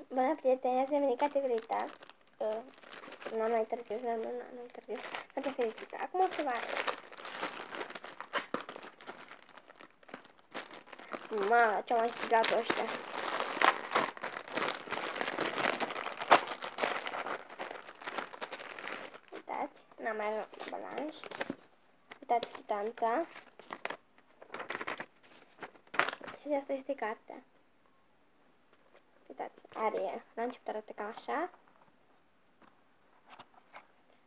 Bună, prieteni, ați venit categorita. N-am mai târziu, nu târziu. Categorita. Acum o să vă arăt. Mamă, ce-au mai strigat ăștia. Uitați, n-am mai luat balanș. Uitați chitanța. Și asta este cartea. Uitați, are, la început arată ca așa.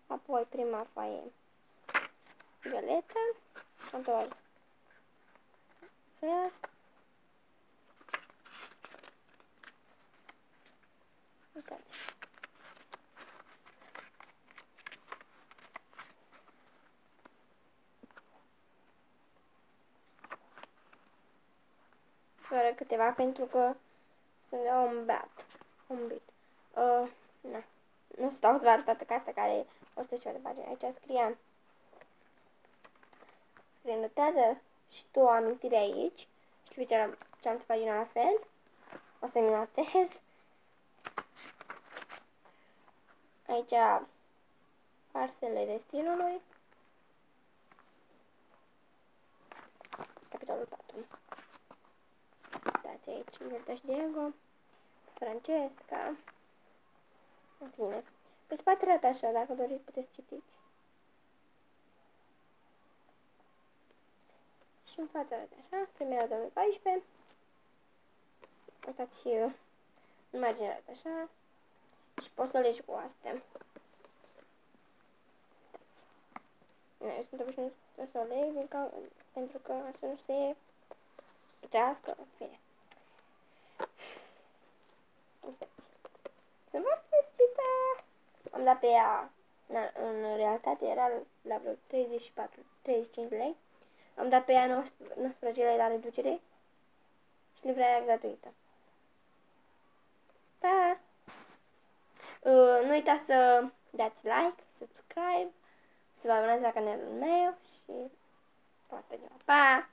Apoi prima foaie violetă, a doua fel. Uitați. Fără câteva pentru că sunt umbit. Na. Nu stau să vă arăt toată cartea care e 100 de pagini. Aici scria. Notează și tu o amintire aici. Știi cealaltă pagina la fel. O să-mi notez. Aici parselele destinului. Capitolul 4. Uitați aici, Mirta și Diego, Francesca, în fine. Pe spate arată așa, dacă doriți puteți citiți. Și în fața arată așa, primera 2014. Uitați, imaginea arată așa. Și poți să legi cu astea. Eu sunt obișnuit să o leg, pentru că să nu se putească, în fine. Să mă fericită! Am dat pe ea, în realitate era la vreo 34-35 lei. Am dat pe ea 19 lei la reducere și livrarea gratuită. Pa! Nu uitați să dați like, subscribe, să vă abonați la canalul meu și toată ziua. Pa!